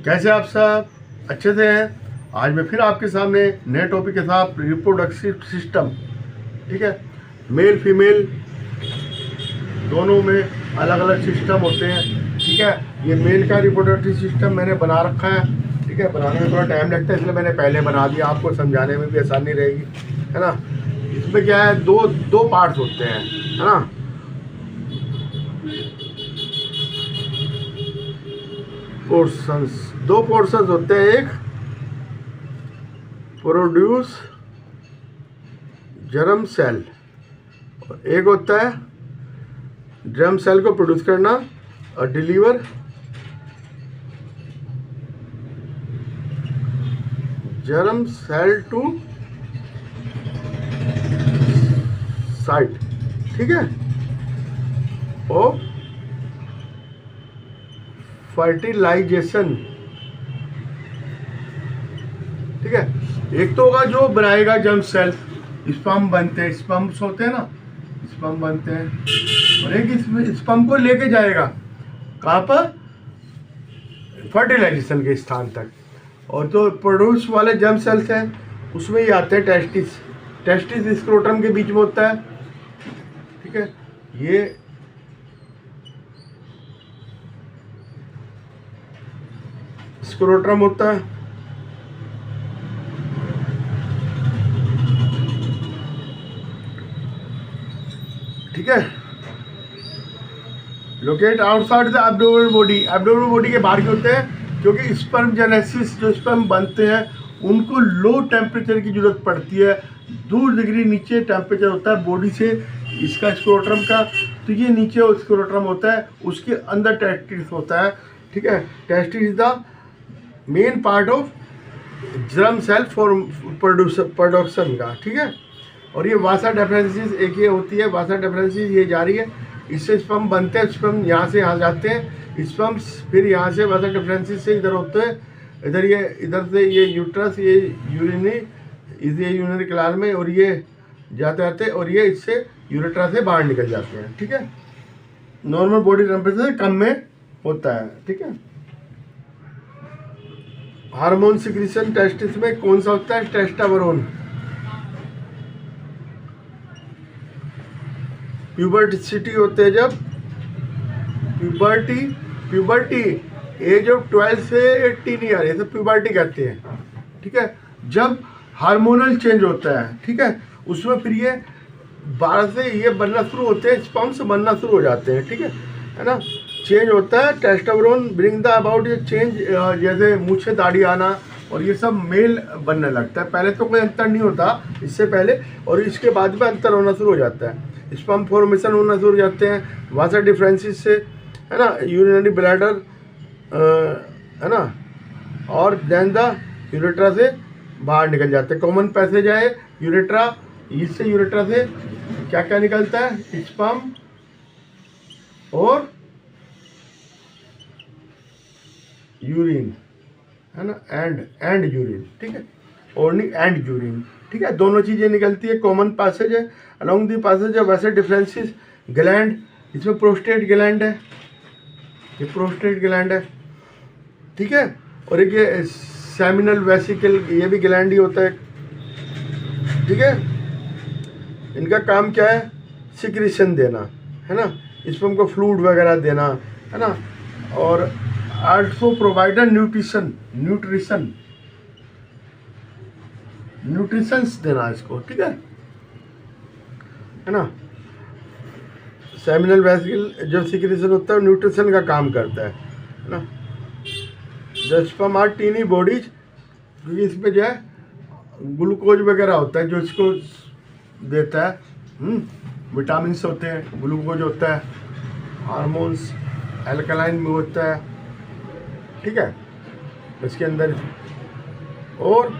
कैसे आप सब अच्छे से हैं। आज मैं फिर आपके सामने नए टॉपिक के साथ रिप्रोडक्टिव सिस्टम, ठीक है। मेल फीमेल दोनों में अलग अलग सिस्टम होते हैं, ठीक है। ये मेल का रिप्रोडक्टिव सिस्टम मैंने बना रखा है, ठीक है। बनाने में थोड़ा टाइम लगता है, इसलिए मैंने पहले बना दिया, आपको समझाने में भी आसानी रहेगी, है ना। इसमें क्या है, दो पार्ट्स होते हैं, है ना। दो पोर्शंस होते हैं। एक प्रोड्यूस जर्म सेल और एक होता है जर्म सेल को प्रोड्यूस करना और deliver germ cell to site, ठीक है। और फर्टिलाइजेशन, ठीक है। एक तो होगा जो बनाएगा जर्म सेल, स्पर्म बनते हैं, स्पर्म्स होते हैं ना, स्पर्म बनते हैं, और एक स्पर्म को लेके जाएगा कहाँ पर, फर्टिलाइजेशन के स्थान तक। और जो प्रोड्यूस वाले जर्म सेल्स हैं उसमें ये आते हैं टेस्टिस स्क्रोटम के बीच में होता है, ठीक है। ये स्क्रोटम होता है, ठीक है। Locate outside the abdominal body, abdominal body के बाहर के होते हैं, क्योंकि स्पर्म जेनेसिस जो स्पर्म बनते हैं उनको लो टेम्परेचर की जरूरत पड़ती है। 2 डिग्री नीचे टेम्परेचर होता है बॉडी से इसका, स्क्रोटम का। तो ये नीचे स्क्रोटम होता है, उसके अंदर टेस्टिस होता है, ठीक है। Testis is the main part of germ cell for production का, ठीक है। और ये वासा डिफरेंसेस एक ये होती है, वासा डिफरेंसेस ये जा रही है, इससे स्पर्म बनते हैं, स्पर्म यहाँ से यहाँ जाते हैं, स्पर्म्स फिर यहाँ से वासा डिफरेंसेस से इधर होते हैं, इधर से ये यूट्रस, ये यूरिनरी कैनाल में, और ये जाते आते, और ये इससे यूरेट्रा से बाहर निकल जाते हैं, ठीक है। नॉर्मल बॉडी टेम्परेचर कम में होता है, ठीक है। हार्मोन सिक्रीशन टेस्टिस में कौन सा होता है, टेस्टोस्टेरोन। प्यूबर्टी होते हैं जब, प्यूबर्टी एज ऑफ 12 से 18 ईयर, ये सब प्यूबर्टी कहते हैं, ठीक है। जब हार्मोनल चेंज होता है, ठीक है, उसमें फिर ये 12 से ये बनना शुरू होते हैं, स्पर्म्स बनना शुरू हो जाते हैं, ठीक है ना। चेंज होता है, टेस्टोस्टेरोन ब्रिंग द अबाउट ये चेंज, जैसे मूछे दाढ़ी आना और ये सब मेल बनने लगता है। पहले तो कोई अंतर नहीं होता इससे पहले, और इसके बाद में अंतर होना शुरू हो जाता है, स्पर्म फॉर्मेशन होना शुरू हो जाते हैं वासा डिफरेंसेस से, है ना। यूरिनरी ब्लैडर, है ना, और देन द यूरेट्रा से बाहर निकल जाते हैं। कॉमन पैसेज है यूरेट्रा, इससे यूरेट्रा से क्या क्या निकलता है, स्पर्म और यूरिन, है ना, एंड यूरिन, ठीक है। ओनली एंड यूरिन, ठीक है, दोनों चीज़ें निकलती है। कॉमन पैसेज है अलोंग दी पैसेज है वैसे डिफरेंसेस। ग्लैंड, इसमें प्रोस्टेट ग्लैंड है, ये प्रोस्टेट ग्लैंड है, ठीक है। और एक ये सेमिनल वेसिकल, ये भी ग्लैंड ही होता है, ठीक है। इनका काम क्या है, सिक्रीशन देना, है ना, इसमें हमको फ्लूइड वगैरह देना, है ना। और आल्सो प्रोवाइडर न्यूट्रिशंस देना इसको, ठीक है ना। सेमिनल वेसिकल जो सिक्रीशन होता है न्यूट्रिशन का काम करता है ना। The sperm are tiny bodies, क्योंकि इसमें जो है ग्लूकोज वगैरह होता है जो इसको देता है, विटामिन होते हैं, ग्लूकोज होता है, हार्मोन्स एल्कलाइन में होता है, ठीक है, इसके अंदर। और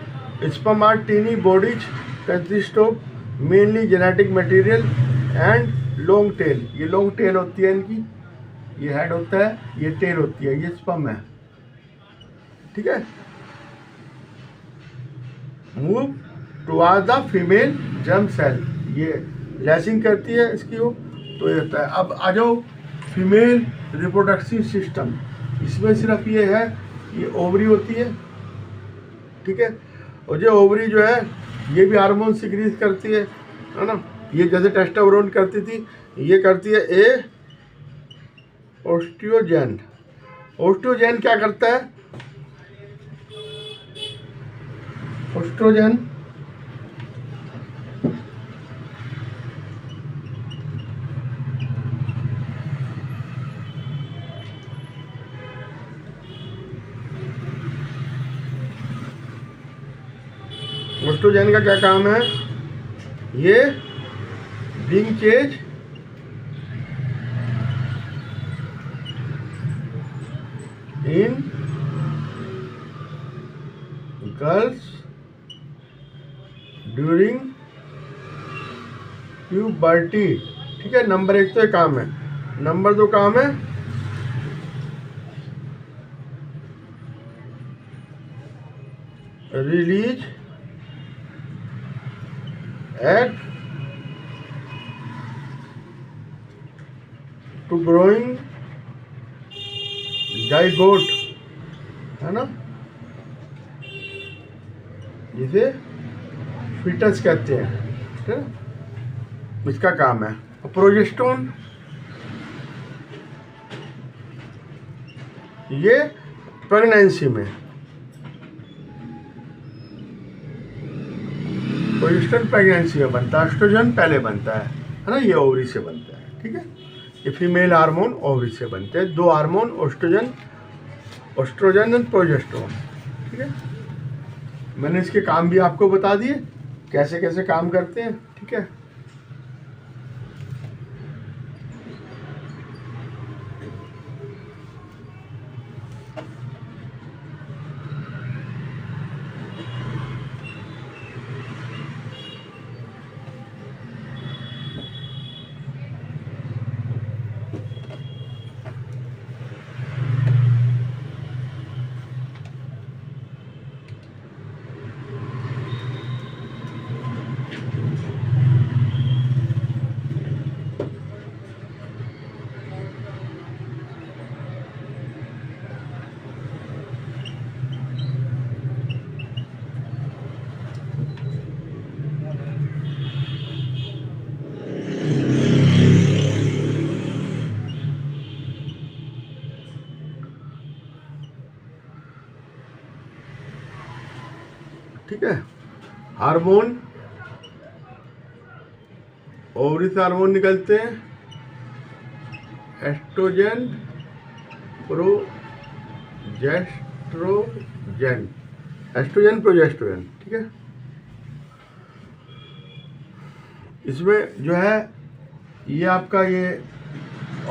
sperm are tiny bodies consist of mainly genetic material and long tail, ये लॉन्ग टेल होती है इनकी, ये हेड होता है, ये टेल होती है, ये स्पर्म है, ठीक है। Move toward the female germ cell, ये लैसिंग करती है इसकी वो, तो ये होता है। अब आ जाओ फीमेल रिप्रोडक्टिव सिस्टम, इसमें सिर्फ ये है ये ओवरी होती है, ठीक है। और जो ओवरी जो है ये भी हार्मोन सिक्रीज करती है ना। ये जैसे टेस्टोस्टेरोन करती थी, ये करती है ए ओस्ट्रोजन। ओस्ट्रोजन क्या करता है? ओस्ट्रोजन ओस्ट्रोजन का क्या काम है? ये being change in girls during puberty, ठीक है। नंबर 1 तो ये काम है। नंबर 2 काम है release egg to growing zygote, है ना, जिसे फीटस कहते हैं, ठीक है। इसका काम है। प्रोजेस्टेरोन ये प्रेगनेंसी में, प्रोजेस्टेरोन प्रेगनेंसी में बनता है, एस्ट्रोजन पहले बनता है ना, ये ओवरी से बनता है, ठीक है। ये फीमेल हार्मोन ओवरी से बनते हैं। 2 हार्मोन ओस्ट्रोजन और प्रोजेस्टेरोन, ठीक है। मैंने इसके काम भी आपको बता दिए, कैसे कैसे काम करते हैं, ठीक है। ठीक है। हार्मोन, ओवरी से हार्मोन निकलते हैं, एस्ट्रोजन, प्रोजेस्ट्रोजन, एस्ट्रोजन प्रोजेस्ट्रोजन, ठीक है। इसमें जो है ये आपका ये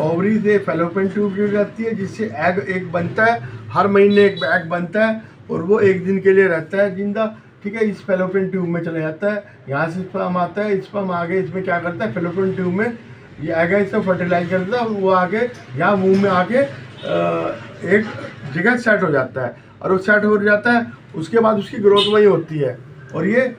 ओवरी से फैलोपियन ट्यूब जुड़ जाती है, जिससे एग एक बनता है, हर महीने एक एग बनता है और वो 1 दिन के लिए रहता है जिंदा, ठीक है। इस फैलोपियन ट्यूब में चला जाता है, यहाँ से स्पर्म आता है, स्पर्म आगे इसमें क्या करता है, फैलोपियन ट्यूब में ये एग है, इसको फर्टिलाइज करता है, वो आगे यहाँ मुंह में आके एक जगह सेट हो जाता है, और वो सेट हो जाता है, उसके बाद उसकी ग्रोथ वही होती है। और ये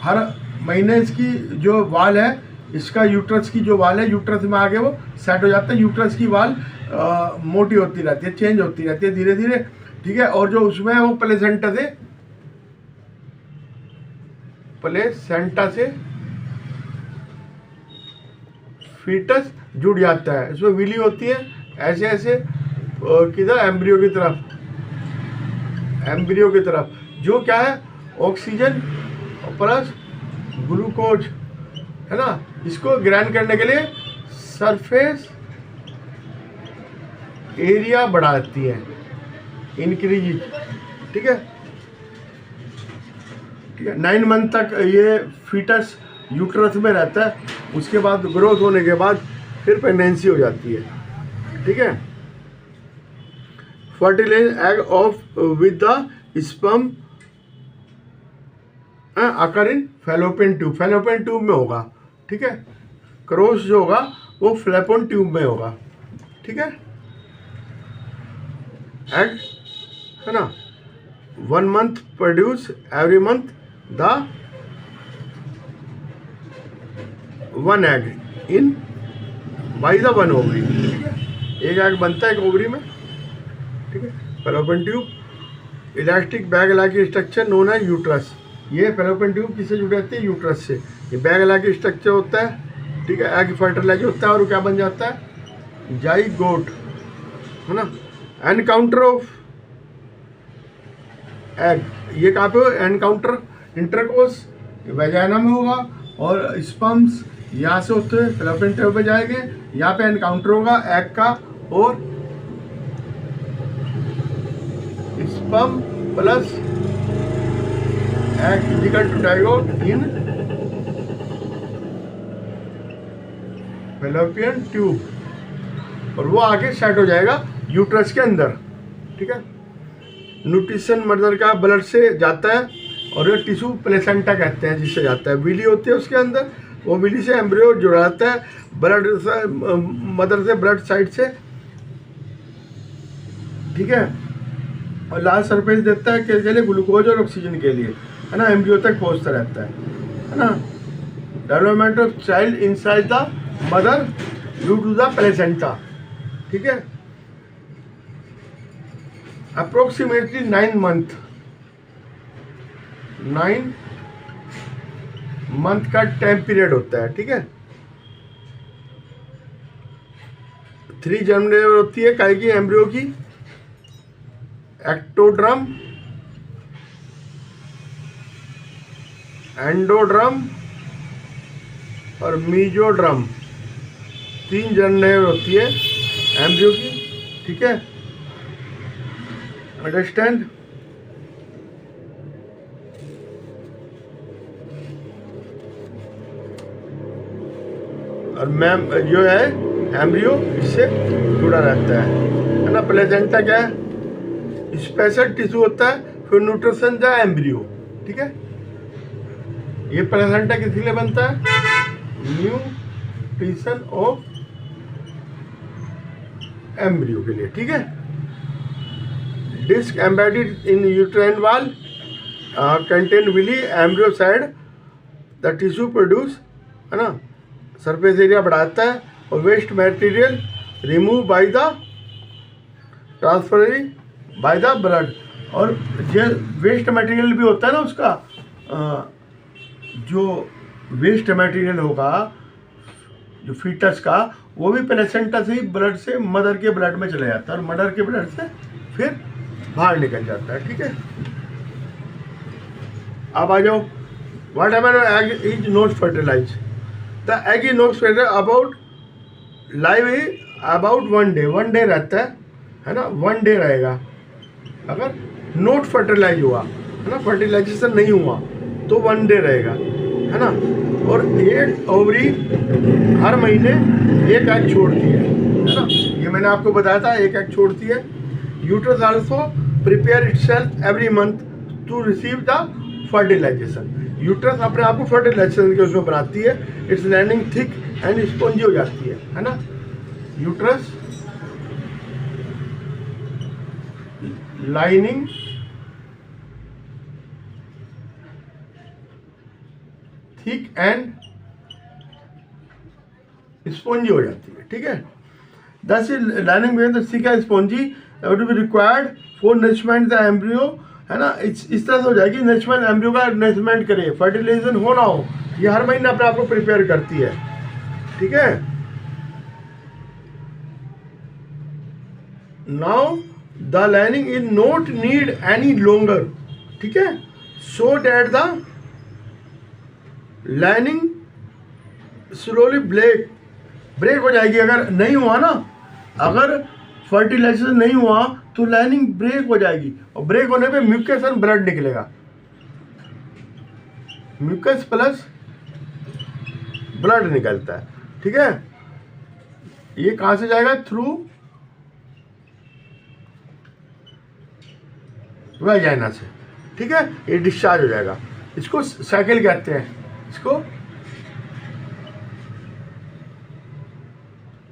हर महीने इसकी जो वाल है, इसका यूट्रस की जो वाल है, यूट्रस में आगे वो सेट हो जाता है। यूट्रस की वाल मोटी होती रहती है, चेंज होती रहती है धीरे धीरे, ठीक है। और जो उसमें है वो प्लेसेंटा से फीटस जुड़ जाता है। इसमें विली होती है ऐसे ऐसे किधर, एम्ब्रियो की तरफ, जो क्या है ऑक्सीजन प्लस ग्लूकोज, है ना, इसको ग्रहण करने के लिए सरफेस एरिया बढ़ाती है, इंक्रीज, ठीक है। 9 मंथ तक ये फीटस यूट्रस में रहता है, उसके बाद ग्रोथ होने के बाद फिर प्रेगनेंसी हो जाती है, ठीक है। Fertilize egg of with the sperm occur in fallopian tube में होगा, ठीक है। क्रॉस जो होगा वो फ्लैपोन ट्यूब में होगा, ठीक है। एग, है ना, 1 month produce every month the 1 egg in by the 1 ovary, ठीक है। एक एग बनता है एक ओवरी में, ठीक है, fallopian tube, elastic bag like structure known है यूट्रस। ये फेलोपियन ट्यूब किससे जुड़े रहती है? यूट्रस से। ये बैग लाइक स्ट्रक्चर होता है, ठीक है, एग फर्टिलाइज होता है और क्या बन जाता है? जाइगोट, है ना। एनकाउंटर ऑफ एग, ये कहाँ पे हो? एनकाउंटर इंटरकोर्स वैजाइना में होगा, और स्पर्म्स यहाँ से होते हुए फेलोपियन ट्यूब में जाएंगे, यहाँ पे एनकाउंटर होगा एग का, और sperm plus egg equal to zygote in fallopian tube, और वो आगे सेट हो जाएगा यूट्रस के अंदर, ठीक है। न्यूट्रिशन मदर का ब्लड से जाता है, और ये टिश्यू प्लेसेंटा कहते हैं जिससे जाता है। विली होती है उसके अंदर, वो विली से एम्ब्रियो जुड़ाता है ब्लड से, मदर से ब्लड साइड से, ठीक है। और लास्ट सरफेस देता है किसके लिए? ग्लूकोज और ऑक्सीजन के लिए, है ना। एम्ब्रियो तक पहुंचता रहता है ना। Development of child inside the mother due to the placenta, ठीक है। अप्रोक्सीमेटली 9 मंथ का टाइम पीरियड होता है, ठीक है। 3 जर्म लेयर होती है काय की? एम्ब्रियो की। एक्टोड्रम, एंडोड्रम और मीजोड्रम, 3 जर्म लेयर होती है एम्ब्रियो की, ठीक है। अंडरस्टैंड? और मैम जो है एम्ब्रियो इससे जुड़ा रहता है ना। प्लेसेंटा क्या है? स्पेशल टिश्यू होता है फिर न्यूट्रिशन द एम्ब्रियो, ठीक है। ये प्लेसेंटा किसके लिए बनता है? न्यूट्रिशन ऑफ एम्ब्रियो के लिए, ठीक है। Disc embedded in uterine wall contain villi embryo side the tissue produce, है ना। सरफेस एरिया बढ़ाता है, और waste material remove by the transfer by the blood. और जो वेस्ट मटेरियल भी होता है ना उसका, जो वेस्ट मटेरियल होगा जो फीटस का, वो भी प्लेसेंटा से ही ब्लड से मदर के ब्लड में चला जाता है, और मदर के ब्लड से फिर बाहर निकल जाता है, ठीक है। अब आ जाओ, whatever egg is not fertilise, the egg is not fertilise about live about 1 day, 1 day रहता है ना। 1 डे रहेगा अगर नॉट फर्टिलाइज हुआ, है ना, फर्टिलाइजेशन नहीं हुआ तो 1 डे रहेगा, है ना। और एक ओवरी हर महीने एक एग छोड़ती है ना। ये मैंने आपको बताया था, एक एग छोड़ती है। Uterus also prepare itself every month to receive the fertilisation. Uterus अपने आप को फर्टिलाइजेशन के उसमें बनाती है, its landing thick and spongy हो जाती है ना। Uterus lining thick and spongy हो जाती है, ठीक है। दस लाइनिंग में thick and spongy to be required for nourishment the embryo, है ना। इस तरह से हो जाएगी नरिशमेंट, एम्ब्रियो का नरिशमेंट करे, फर्टिलाइजेशन हो ना हो, ये हर महीने अपने आप को प्रिपेयर करती है, ठीक है। Now the lining is not need any longer, ठीक है, so that the lining slowly break हो जाएगी। अगर नहीं हुआ ना, अगर फर्टिलाइजेशन नहीं हुआ तो लाइनिंग ब्रेक हो जाएगी, और ब्रेक होने पे म्यूकस और ब्लड निकलेगा। म्यूकस प्लस ब्लड निकलता है, ठीक है। ये कहां से जाएगा? थ्रू वैजाइना से, ठीक है। ये डिस्चार्ज हो जाएगा। इसको साइकिल कहते हैं, इसको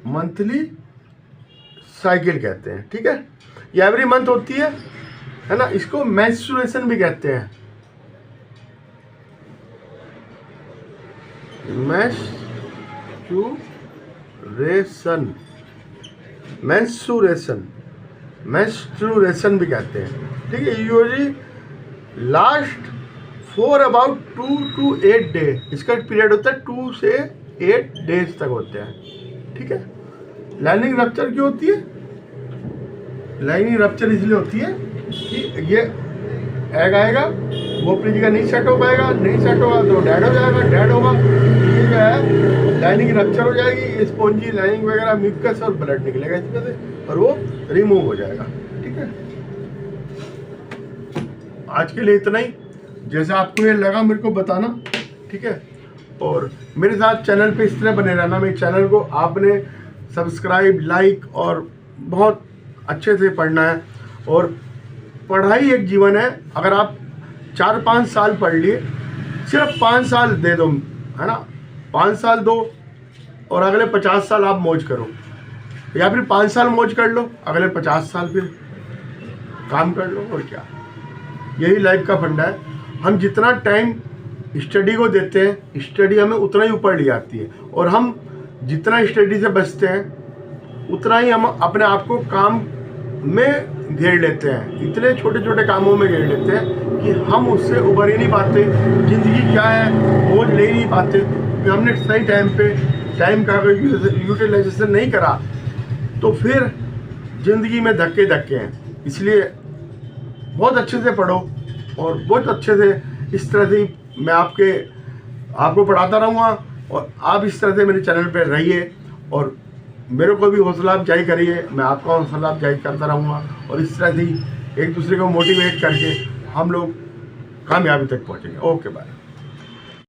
मंथली साइकिल कहते हैं, ठीक है। ये एवरी मंथ होती है ना। इसको मेंस्ट्रुएशन भी कहते हैं, मेंस्ट्रुएशन, मेंस्ट्रुएशन भी कहते हैं, ठीक है। Usually last for about 2 to 8 day, इसका पीरियड होता है 2 से 8 डेज तक होते हैं, ठीक है। लाइनिंग रप्चर क्यों होती है? लाइनिंग रप्चर इसलिए होती है कि ये एग आएगा, वो अपनी जगह नहीं सेट हो पाएगा, नहीं सेट होगा तो डेड हो जाएगा, डेड होगा ये जो है लाइनिंग रप्चर हो जाएगी, स्पॉन्जी लाइनिंग वगैरह म्यूकस और ब्लड निकलेगा इसमें से और वो रिमूव हो जाएगा, ठीक है। आज के लिए इतना ही। जैसे आपको ये लगा मेरे को बताना, ठीक है। और मेरे साथ चैनल पे इस तरह बने रहना। मेरे चैनल को आपने सब्सक्राइब, लाइक और बहुत अच्छे से पढ़ना है। और पढ़ाई एक जीवन है। अगर आप 4-5 साल पढ़ लिए, सिर्फ 5 साल दे दो, है ना, 5 साल दो और अगले 50 साल आप मौज करो, या फिर 5 साल मौज कर लो, अगले 50 साल फिर काम कर लो। और क्या, यही लाइफ का फंडा है। हम जितना टाइम स्टडी को देते हैं, स्टडी हमें उतना ही ऊपर ले जाती है, और हम जितना स्टडी से बचते हैं उतना ही हम अपने आप को काम में घेर लेते हैं। इतने छोटे छोटे कामों में घेर लेते हैं कि हम उससे उबर ही नहीं पाते। ज़िंदगी क्या है वो ले ही नहीं पाते, कि हमने सही टाइम पे टाइम का अगर यूटिलाइजेशन नहीं करा तो फिर ज़िंदगी में धक्के धक्के हैं। इसलिए बहुत अच्छे से पढ़ो और बहुत अच्छे से इस तरह से मैं आपको पढ़ाता रहूँगा, और आप इस तरह से मेरे चैनल पर रहिए और मेरे को भी हौसला अफजाई करिए। मैं आपका हौसला अफजाई करता रहूँगा, और इस तरह से एक दूसरे को मोटिवेट करके हम लोग कामयाबी तक पहुँचेंगे। Okay bye.